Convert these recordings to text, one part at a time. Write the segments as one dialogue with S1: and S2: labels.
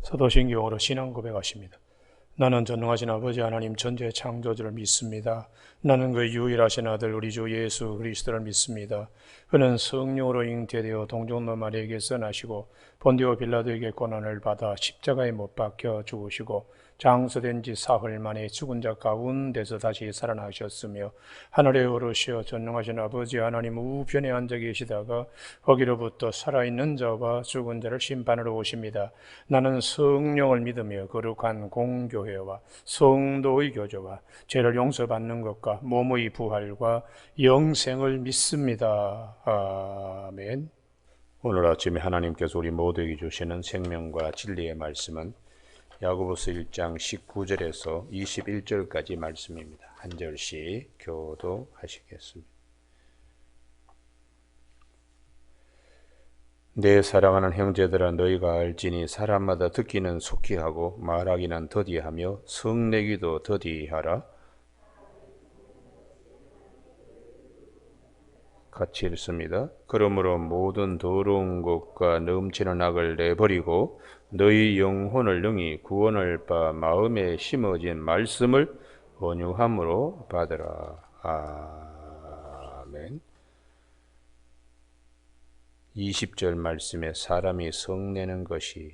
S1: 사도신경으로 신앙 고백하십니다. 나는 전능하신 아버지 하나님 전지의 창조주를 믿습니다. 나는 그 유일하신 아들 우리 주 예수 그리스도를 믿습니다. 그는 성령으로 잉태되어 동정노 마리아에게서 나시고 본디오 빌라도에게 고난을 받아 십자가에 못 박혀 죽으시고 장사된 지 사흘 만에 죽은 자 가운데서 다시 살아나셨으며 하늘에 오르시어 전능하신 아버지 하나님 우편에 앉아 계시다가 거기로부터 살아있는 자와 죽은 자를 심판하러 오십니다. 나는 성령을 믿으며 거룩한 공교회와 성도의 교제와 죄를 용서받는 것과 몸의 부활과 영생을 믿습니다. 아멘. 오늘 아침에 하나님께서 우리 모두에게 주시는 생명과 진리의 말씀은 야고보서 1장 19절에서 21절까지 말씀입니다. 한 절씩 교도하시겠습니다. 내 사랑하는 형제들아 너희가 알지니 사람마다 듣기는 속히 하고 말하기는 더디하며 성내기도 더디하라. 같이 읽습니다. 그러므로 모든 더러운 것과 넘치는 악을 내버리고 너희 영혼을 능히 구원할 바 마음에 심어진 말씀을 온유함으로 받으라. 아멘. 20절 말씀에 사람이 성내는 것이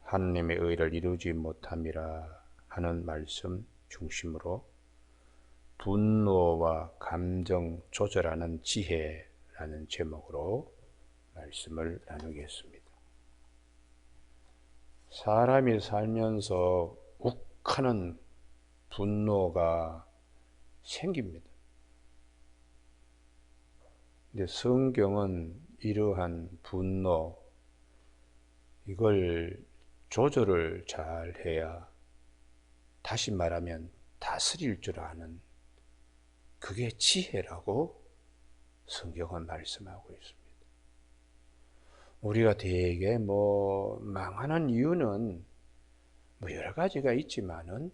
S1: 하나님의 의를 이루지 못함이라 하는 말씀 중심으로 분노와 감정 조절하는 지혜라는 제목으로 말씀을 나누겠습니다. 사람이 살면서 욱하는 분노가 생깁니다. 근데 성경은 이러한 분노, 이걸 조절을 잘 해야, 다시 말하면 다스릴 줄 아는, 그게 지혜라고 성경은 말씀하고 있습니다. 우리가 되게 망하는 이유는 여러 가지가 있지만은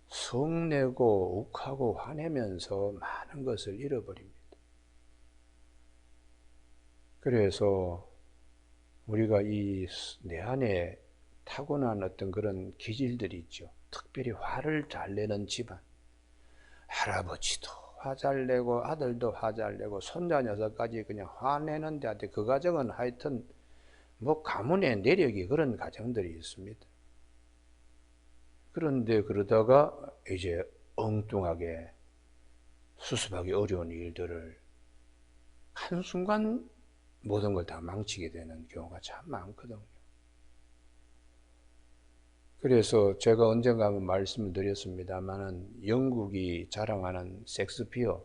S1: 성내고 욱하고 화내면서 많은 것을 잃어버립니다. 그래서 우리가 이 내 안에 타고난 어떤 그런 기질들이 있죠. 특별히 화를 잘 내는 집안. 할아버지도 화 잘 내고 아들도 화 잘 내고 손자 녀석까지 그냥 화내는 데한테 그 가정은 하여튼 가문의 내력이 그런 가정들이 있습니다. 그런데 그러다가 이제 엉뚱하게 수습하기 어려운 일들을 한순간 모든 걸 다 망치게 되는 경우가 참 많거든요. 그래서 제가 언젠가 한번 말씀을 드렸습니다만은 영국이 자랑하는 섹스피어,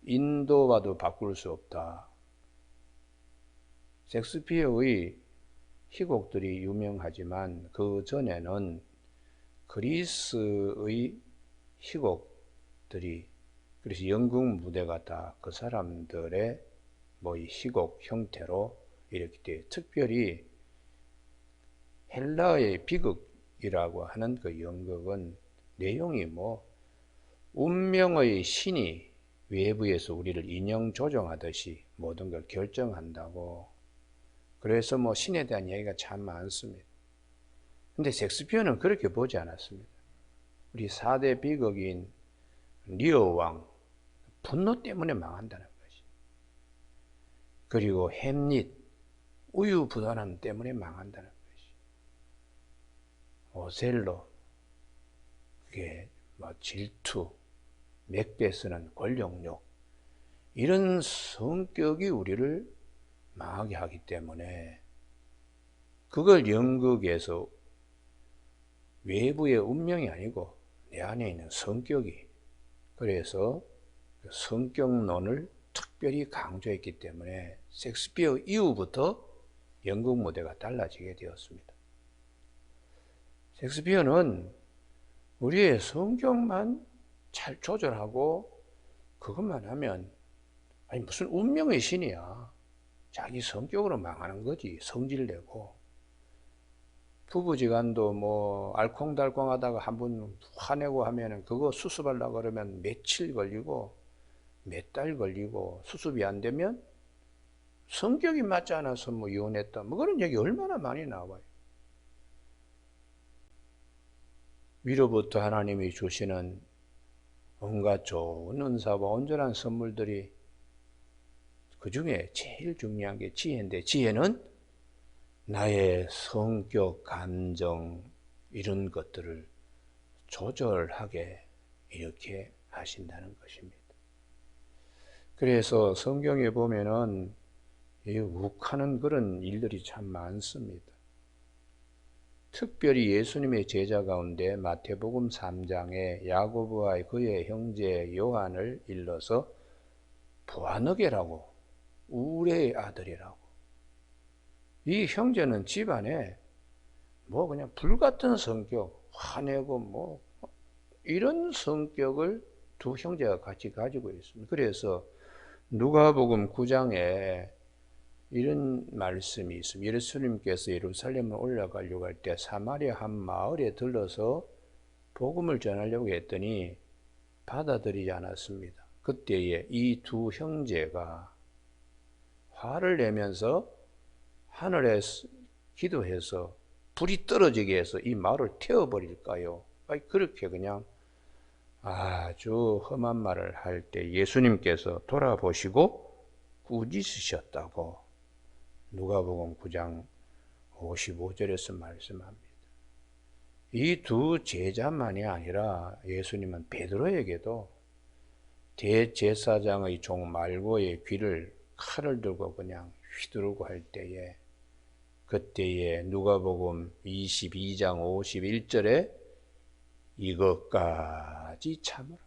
S1: 인도와도 바꿀 수 없다. 섹스피어의 희곡들이 유명하지만 그 전에는 그리스의 희곡들이, 그래서 영국 무대가 다 그 사람들의 이 희곡 형태로 이렇게 돼. 특별히 헬라의 비극이라고 하는 그 연극은 내용이 운명의 신이 외부에서 우리를 인형 조종하듯이 모든 걸 결정한다고. 그래서 신에 대한 이야기가 참 많습니다. 근데 셰익스피어는 그렇게 보지 않았습니다. 우리 4대 비극인 리어 왕, 분노 때문에 망한다는 것이. 그리고 햄릿, 우유부단함 때문에 망한다는 것이. 오셀로, 그게 질투, 맥베스는 권력욕, 이런 성격이 우리를 망하게 하기 때문에 그걸 연극에서 외부의 운명이 아니고 내 안에 있는 성격이, 그래서 성격론을 특별히 강조했기 때문에 셰익스피어 이후부터 연극 무대가 달라지게 되었습니다. 셰익스피어는 우리의 성격만 잘 조절하고 그것만 하면, 무슨 운명의 신이야. 자기 성격으로 망하는 거지. 성질내고. 부부지간도 알콩달콩 하다가 한번 화내고 하면은 그거 수습하려고 그러면 며칠 걸리고 몇 달 걸리고, 수습이 안 되면 성격이 맞지 않아서 뭐 이혼했다. 뭐 그런 얘기 얼마나 많이 나와요. 위로부터 하나님이 주시는 온갖 좋은 은사와 온전한 선물들이 그 중에 제일 중요한 게 지혜인데, 지혜는 나의 성격, 감정 이런 것들을 조절하게 이렇게 하신다는 것입니다. 그래서 성경에 보면은 이 욱하는 그런 일들이 참 많습니다. 특별히 예수님의 제자 가운데 마태복음 3장에 야고보와 그의 형제 요한을 일러서 보아너게라고, 우레의 아들이라고. 이 형제는 집안에 뭐 그냥 불같은 성격, 화내고 뭐 이런 성격을 두 형제가 같이 가지고 있습니다. 그래서 누가복음 9장에 이런 말씀이 있습니다. 예수님께서 예루살렘을 올라가려고 할 때 사마리아 한 마을에 들러서 복음을 전하려고 했더니 받아들이지 않았습니다. 그때에 이 두 형제가 화를 내면서 하늘에 기도해서 불이 떨어지게 해서 이 마을을 태워버릴까요? 그렇게 그냥 아주 험한 말을 할 때 예수님께서 돌아보시고 꾸짖으셨다고 누가복음 9장 55절에서 말씀합니다. 이 두 제자만이 아니라 예수님은 베드로에게도 대제사장의 종 말고의 귀를 칼을 들고 그냥 휘두르고 할 때에, 그때에 누가복음 22장 51절에 이것까지 참으라,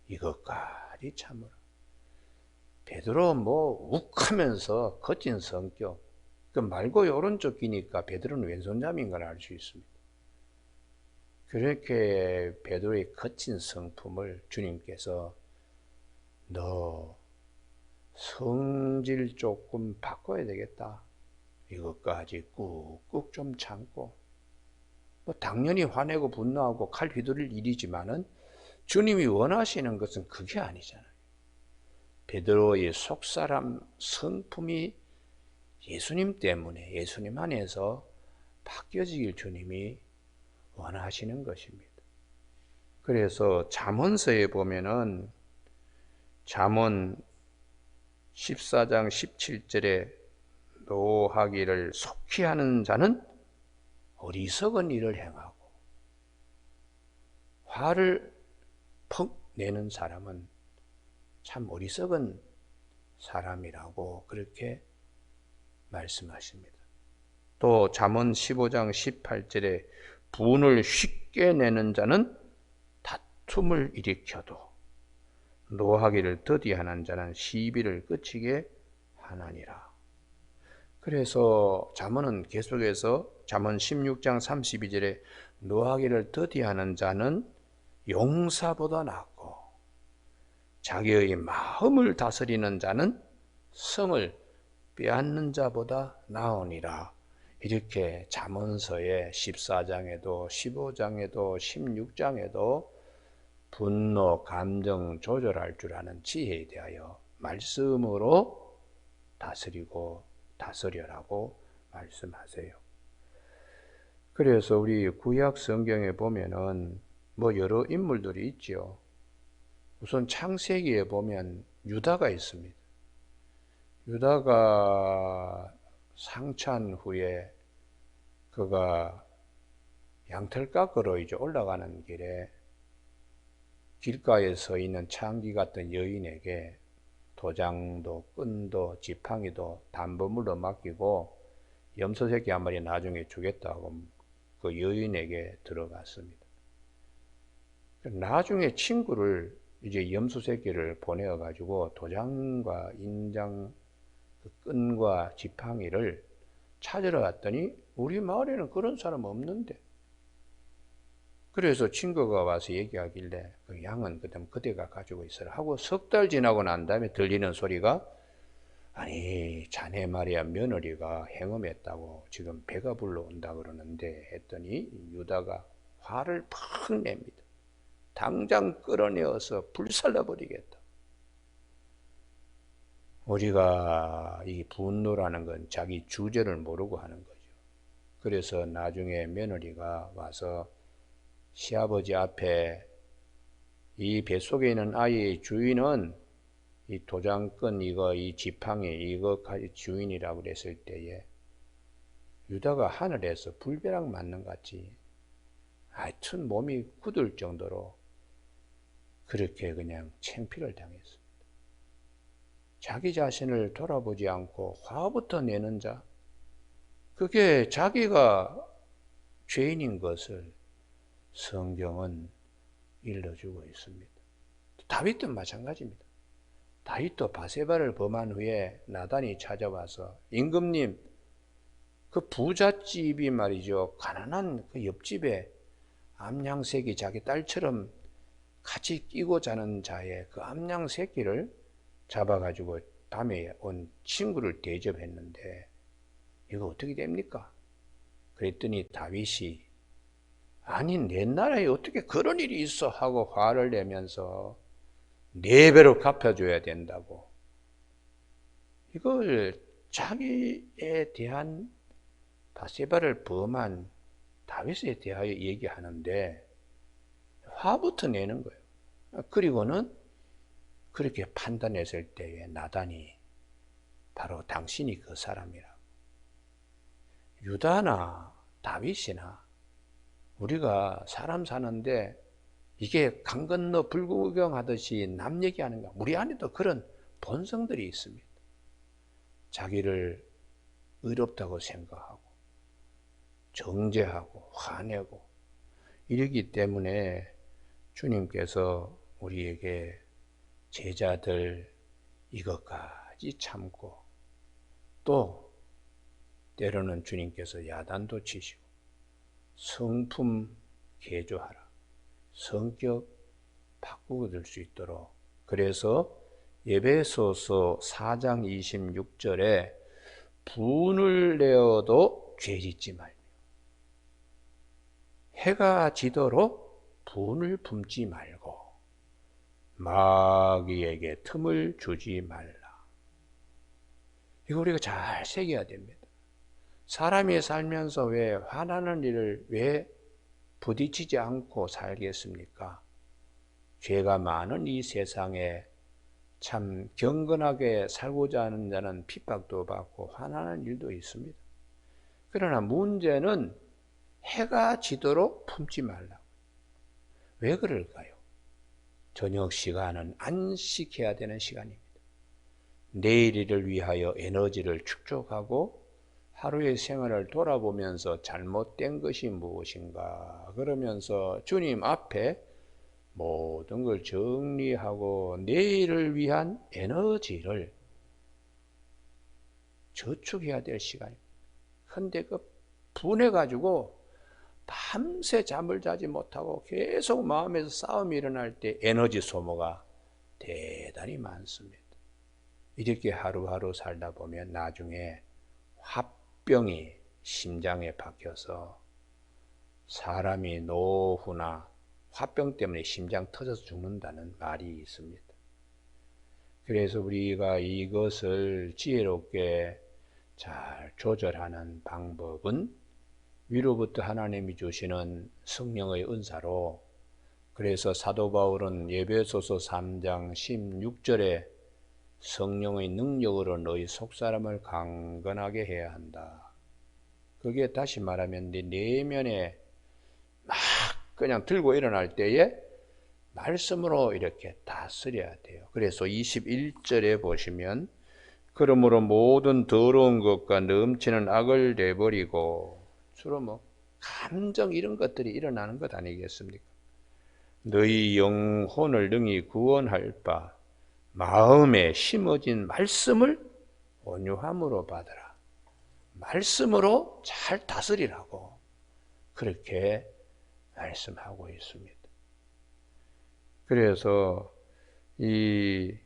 S1: 이것까지 참으라. 베드로 뭐 욱하면서 거친 성격, 그 말고의 오른쪽 귀니까 베드로는 왼손잡이인 걸 알 수 있습니다. 그렇게 베드로의 거친 성품을 주님께서 너 성질 조금 바꿔야 되겠다, 이것까지 꾹꾹 좀 참고, 뭐 당연히 화내고 분노하고 칼 휘두를 일이지만은 주님이 원하시는 것은 그게 아니잖아요. 베드로의 속사람 성품이 예수님 때문에, 예수님 안에서 바뀌어지길 주님이 원하시는 것입니다. 그래서 잠언서에 보면은 잠언 14장 17절에 노하기를 속히 하는 자는 어리석은 일을 행하고 화를 퍽 내는 사람은 참 어리석은 사람이라고 그렇게 말씀하십니다. 또 잠언 15장 18절에 분을 쉽게 내는 자는 다툼을 일으켜도 노하기를 더디하는 자는 시비를 그치게 하나니라. 그래서 잠언은 계속해서 잠언 16장 32절에 노하기를 더디하는 자는 용사보다 낫고 자기의 마음을 다스리는 자는 성을 빼앗는 자보다 나으니라. 이렇게 잠언서의 14장에도 15장에도 16장에도 분노, 감정 조절할 줄 아는 지혜에 대하여 말씀으로 다스리고 다스려라고 말씀하세요. 그래서 우리 구약 성경에 보면은 뭐 여러 인물들이 있죠. 우선 창세기에 보면 유다가 있습니다. 유다가 상찬 후에 그가 양털 깎으러 이제 올라가는 길에 길가에 서 있는 창기 같은 여인에게 도장도 끈도 지팡이도 담보물로 맡기고 염소 새끼 한 마리 나중에 주겠다고 그 여인에게 들어갔습니다. 나중에 친구를 이제 염소 새끼를 보내어 가지고 도장과 인장, 그 끈과 지팡이를 찾으러 갔더니 우리 마을에는 그런 사람 없는데. 그래서 친구가 와서 얘기하길래 그 양은 그대가 가지고 있어라 하고 석 달 지나고 난 다음에 들리는 소리가, 아니 자네 말이야 며느리가 행음했다고 지금 배가 불러온다 그러는데 했더니 유다가 화를 팍 냅니다. 당장 끌어내어서 불살라버리겠다.
S2: 우리가 이 분노라는 건 자기 주제를 모르고 하는 거죠. 그래서 나중에 며느리가 와서 시아버지 앞에 이 뱃속에 있는 아이의 주인은 이 도장권 이 지팡이 이거까지 주인이라고 그랬을 때에 유다가 하늘에서 불벼락 맞는 것 같이 하여튼 몸이 굳을 정도로 그렇게 그냥 창피를 당했습니다. 자기 자신을 돌아보지 않고 화부터 내는 자, 그게 자기가 죄인인 것을 성경은 일러주고 있습니다. 다윗도 마찬가지입니다. 다윗도 바세바를 범한 후에 나단이 찾아와서 임금님, 그 부잣집이 말이죠, 가난한 그 옆집에 암양새끼 자기 딸처럼 같이 끼고 자는 자의 그 암양새끼를 잡아가지고 밤에 온 친구를 대접했는데 이거 어떻게 됩니까? 그랬더니 다윗이 아니 내 나라에 어떻게 그런 일이 있어 하고 화를 내면서 4배로 갚아줘야 된다고 이걸 자기에 대한 바세바를 범한 다윗에 대하여 얘기하는데 화부터 내는 거예요. 그리고는 그렇게 판단했을 때에 나단이 바로 당신이 그 사람이라고. 유다나 다윗이나 우리가 사람 사는데 이게 강 건너 불구경하듯이 남 얘기하는가? 우리 안에도 그런 본성들이 있습니다. 자기를 의롭다고 생각하고 정죄하고 화내고 이러기 때문에 주님께서 우리에게 제자들 이것까지 참고 또 때로는 주님께서 야단도 치시고 성품 개조하라. 성격 바꾸고 될 수 있도록. 그래서 에베소서 4장 26절에 분을 내어도 죄짓지 말며 해가 지도록 분을 품지 말고 마귀에게 틈을 주지 말라. 이거 우리가 잘 새겨야 됩니다. 사람이 살면서 왜 화나는 일을 왜 부딪히지 않고 살겠습니까? 죄가 많은 이 세상에 참 경건하게 살고자 하는 자는 핍박도 받고 화나는 일도 있습니다. 그러나 문제는 해가 지도록 품지 말라. 왜 그럴까요? 저녁 시간은 안식해야 되는 시간입니다. 내일 일을 위하여 에너지를 축적하고 하루의 생활을 돌아보면서 잘못된 것이 무엇인가 그러면서 주님 앞에 모든 걸 정리하고 내일을 위한 에너지를 저축해야 될 시간입니다. 그런데 그 분해가지고 밤새 잠을 자지 못하고 계속 마음에서 싸움이 일어날 때 에너지 소모가 대단히 많습니다. 이렇게 하루하루 살다 보면 나중에 화병이 심장에 박혀서 사람이 노후나 화병 때문에 심장 터져서 죽는다는 말이 있습니다. 그래서 우리가 이것을 지혜롭게 잘 조절하는 방법은 위로부터 하나님이 주시는 성령의 은사로, 그래서 사도 바울은 에베소서 3장 16절에 성령의 능력으로 너희 속사람을 강건하게 해야 한다. 그게 다시 말하면 네 내면에 막 그냥 들고 일어날 때에 말씀으로 이렇게 다스려야 돼요. 그래서 21절에 보시면 그러므로 모든 더러운 것과 넘치는 악을 내버리고, 주로 감정 이런 것들이 일어나는 것 아니겠습니까? 너희 영혼을 능히 구원할 바 마음에 심어진 말씀을 온유함으로 받으라. 말씀으로 잘 다스리라고 그렇게 말씀하고 있습니다. 그래서 이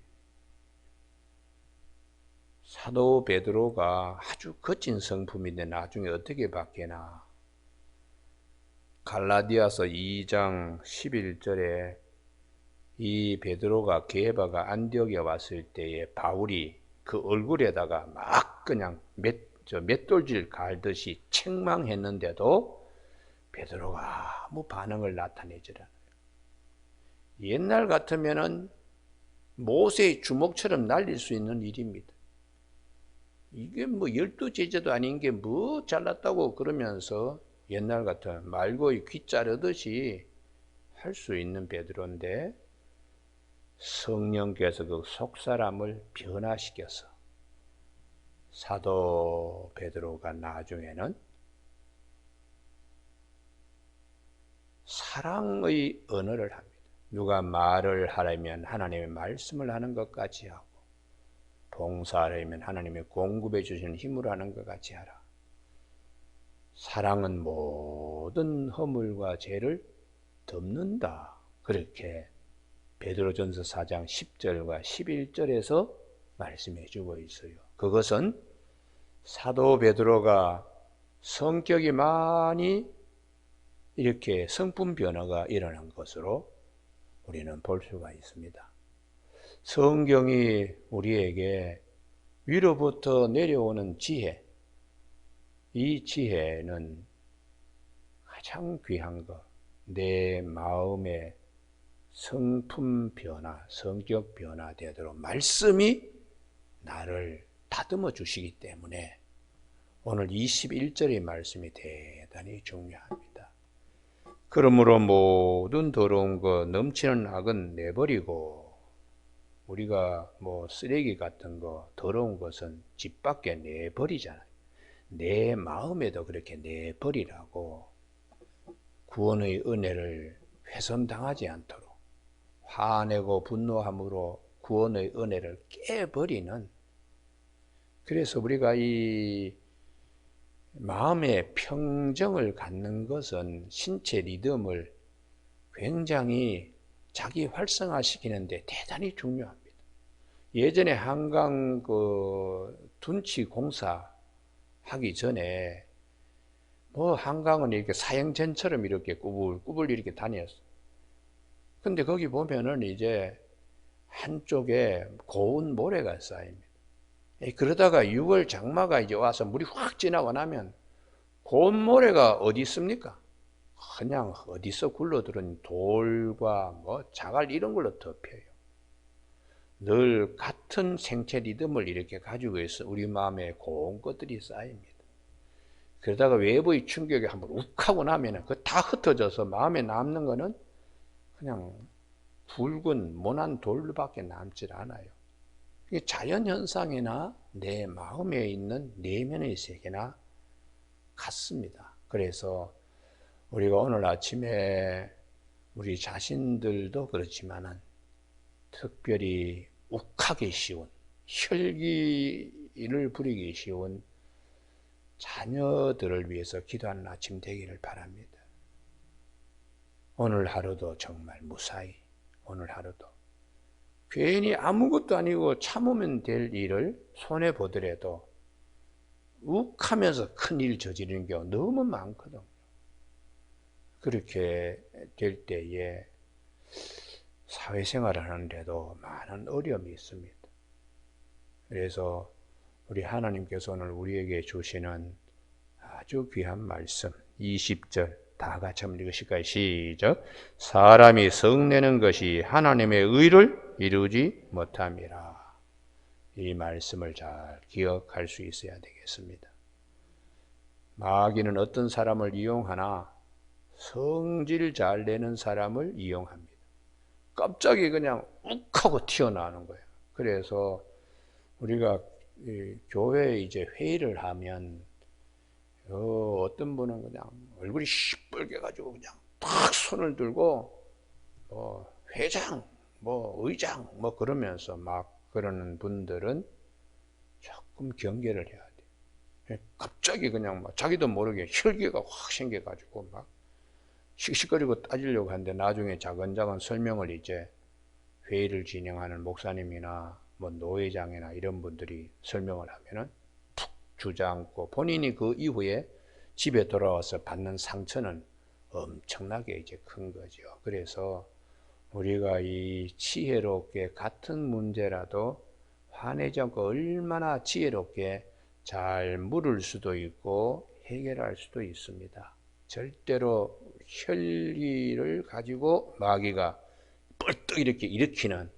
S2: 사도 베드로가 아주 거친 성품인데 나중에 어떻게 바뀌나. 갈라디아서 2장 11절에 이 베드로가 게바가 안디옥에 왔을 때에 바울이 그 얼굴에다가 막 그냥 맷돌질 갈듯이 책망했는데도 베드로가 아무 반응을 나타내질 않아요. 옛날 같으면은 모세의 주먹처럼 날릴 수 있는 일입니다. 이게 뭐 12제자도 아닌 게 뭐 잘났다고 그러면서 옛날 같은 말고의 귀 자르듯이 할 수 있는 베드로인데 성령께서 그 속사람을 변화시켜서 사도 베드로가 나중에는 사랑의 언어를 합니다. 누가 말을 하려면 하나님의 말씀을 하는 것 같이 하고 봉사하려면 하나님의 공급해 주시는 힘으로 하는 것 같이 하라. 사랑은 모든 허물과 죄를 덮는다. 그렇게 베드로전서 4장 10절과 11절에서 말씀해 주고 있어요. 그것은 사도 베드로가 성격이 많이 이렇게 성품 변화가 일어난 것으로 우리는 볼 수가 있습니다. 성경이 우리에게 위로부터 내려오는 지혜, 이 지혜는 가장 귀한 것, 내 마음의 성품 변화, 성격 변화되도록 말씀이 나를 다듬어 주시기 때문에 오늘 21절의 말씀이 대단히 중요합니다. 그러므로 모든 더러운 것, 넘치는 악은 내버리고 우리가 뭐 쓰레기 같은 거, 더러운 것은 집 밖에 내버리잖아요. 내 마음에도 그렇게 내버리라고 구원의 은혜를 훼손당하지 않도록 화내고 분노함으로 구원의 은혜를 깨버리는, 그래서 우리가 이 마음의 평정을 갖는 것은 신체 리듬을 굉장히 자기 활성화시키는데 대단히 중요합니다. 예전에 한강 둔치 공사 하기 전에 뭐 한강은 이렇게 사형전처럼 이렇게 꾸불꾸불 이렇게 다녔어. 근데 거기 보면은 이제 한쪽에 고운 모래가 쌓입니다. 그러다가 6월 장마가 이제 와서 물이 확 지나고 나면 고운 모래가 어디 있습니까? 그냥 어디서 굴러들은 돌과 뭐 자갈 이런 걸로 덮여요. 늘 같은 생체 리듬을 이렇게 가지고 있어 우리 마음에 고운 것들이 쌓입니다. 그러다가 외부의 충격이 한번 욱 하고 나면은 그 다 흩어져서 마음에 남는 거는 그냥 굵은 모난 돌밖에 남질 않아요. 이게 자연현상이나 내 마음에 있는 내면의 세계나 같습니다. 그래서 우리가 오늘 아침에 우리 자신들도 그렇지만은 특별히 욱하기 쉬운, 혈기를 부리기 쉬운 자녀들을 위해서 기도하는 아침 되기를 바랍니다. 오늘 하루도 정말 무사히, 오늘 하루도 괜히 아무것도 아니고 참으면 될 일을 손해보더라도 욱하면서 큰일 저지르는 경우 너무 많거든요. 그렇게 될 때에 사회생활을 하는데도 많은 어려움이 있습니다. 그래서 우리 하나님께서 오늘 우리에게 주시는 아주 귀한 말씀 20절 다 같이 한번 읽으실까요? 시작. 사람이 성내는 것이 하나님의 의를 이루지 못함이라. 이 말씀을 잘 기억할 수 있어야 되겠습니다. 마귀는 어떤 사람을 이용하나 성질 잘 내는 사람을 이용합니다. 갑자기 그냥 욱하고 튀어나오는 거예요. 그래서 우리가 교회에 이제 회의를 하면 어떤 분은 그냥 얼굴이 시뻘게 가지고 그냥 탁 손을 들고 회장, 의장 그러면서 막 그러는 분들은 조금 경계를 해야 돼. 갑자기 그냥 막 자기도 모르게 혈기가 확 생겨가지고 막 씩씩거리고 따지려고 하는데 나중에 자근자근 설명을 이제 회의를 진행하는 목사님이나 노회장이나 이런 분들이 설명을 하면은 푹 주저앉고 본인이 그 이후에 집에 돌아와서 받는 상처는 엄청나게 이제 큰 거죠. 그래서 우리가 이 지혜롭게 같은 문제라도 화내지 않고 얼마나 지혜롭게 잘 물을 수도 있고 해결할 수도 있습니다. 절대로 혈기를 가지고 마귀가 뻘떡 이렇게 일으키는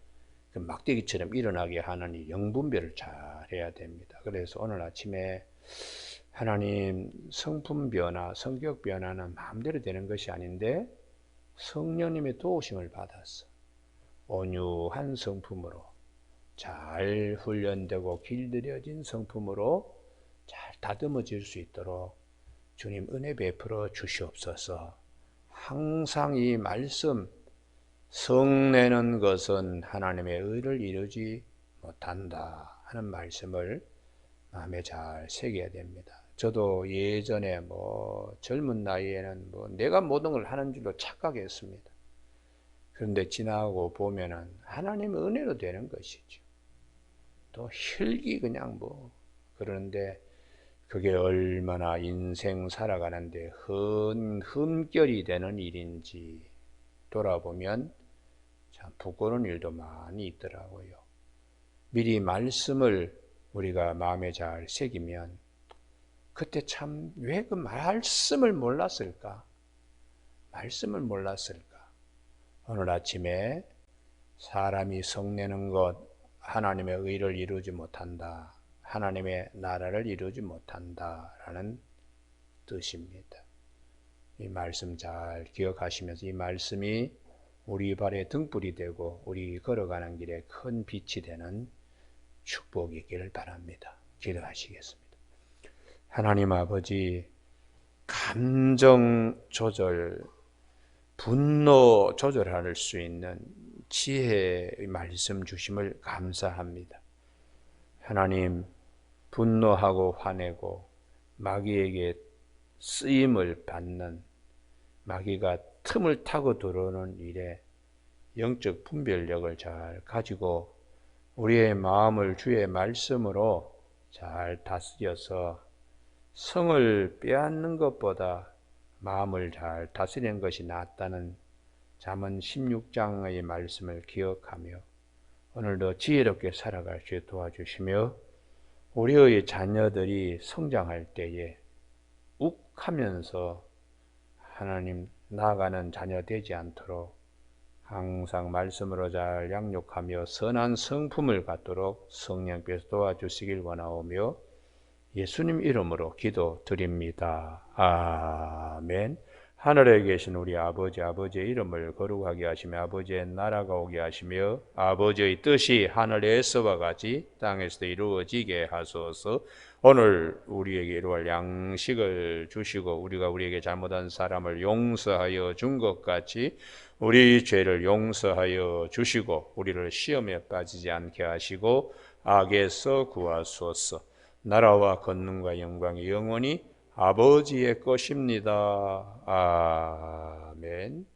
S2: 그 막대기처럼 일어나게 하는 이 영분별을 잘 해야 됩니다. 그래서 오늘 아침에 하나님, 성품 변화, 성격 변화는 마음대로 되는 것이 아닌데 성령님의 도우심을 받아서 온유한 성품으로, 잘 훈련되고 길들여진 성품으로 잘 다듬어질 수 있도록 주님 은혜 베풀어 주시옵소서. 항상 이 말씀, 성내는 것은 하나님의 의를 이루지 못한다 하는 말씀을 마음에 잘 새겨야 됩니다. 저도 예전에 젊은 나이에는 내가 모든 걸 하는 줄로 착각했습니다. 그런데 지나고 보면은 하나님의 은혜로 되는 것이죠. 또 혈기 그냥 그러는데 그게 얼마나 인생 살아가는데 흠결이 되는 일인지 돌아보면 참 부끄러운 일도 많이 있더라고요. 미리 말씀을 우리가 마음에 잘 새기면 그때 참 왜 그 말씀을 몰랐을까? 말씀을 몰랐을까? 오늘 아침에 사람이 성내는 것, 하나님의 의를 이루지 못한다. 하나님의 나라를 이루지 못한다라는 뜻입니다. 이 말씀 잘 기억하시면서 이 말씀이 우리 발에 등불이 되고 우리 걸어가는 길에 큰 빛이 되는 축복이 있기를 바랍니다. 기도하시겠습니다. 하나님 아버지, 감정 조절, 분노 조절할 수 있는 지혜의 말씀 주심을 감사합니다. 하나님, 분노하고 화내고 마귀에게 쓰임을 받는, 마귀가 틈을 타고 들어오는 일에 영적 분별력을 잘 가지고 우리의 마음을 주의 말씀으로 잘 다스려서 성을 빼앗는 것보다 마음을 잘 다스리는 것이 낫다는 잠언 16장의 말씀을 기억하며 오늘도 지혜롭게 살아갈 수 있게 도와주시며 우리의 자녀들이 성장할 때에 욱하면서 하나님 나아가는 자녀 되지 않도록 항상 말씀으로 잘 양육하며 선한 성품을 갖도록 성령께서 도와주시길 원하오며 예수님 이름으로 기도드립니다. 아멘. 하늘에 계신 우리 아버지, 아버지의 이름을 거룩하게 하시며 아버지의 나라가 오게 하시며 아버지의 뜻이 하늘에서와 같이 땅에서도 이루어지게 하소서. 오늘 우리에게 이루어질 양식을 주시고 우리가 우리에게 잘못한 사람을 용서하여 준 것 같이 우리 죄를 용서하여 주시고 우리를 시험에 빠지지 않게 하시고 악에서 구하소서. 나라와 권능과 영광이 영원히 아버지의 것입니다. 아멘.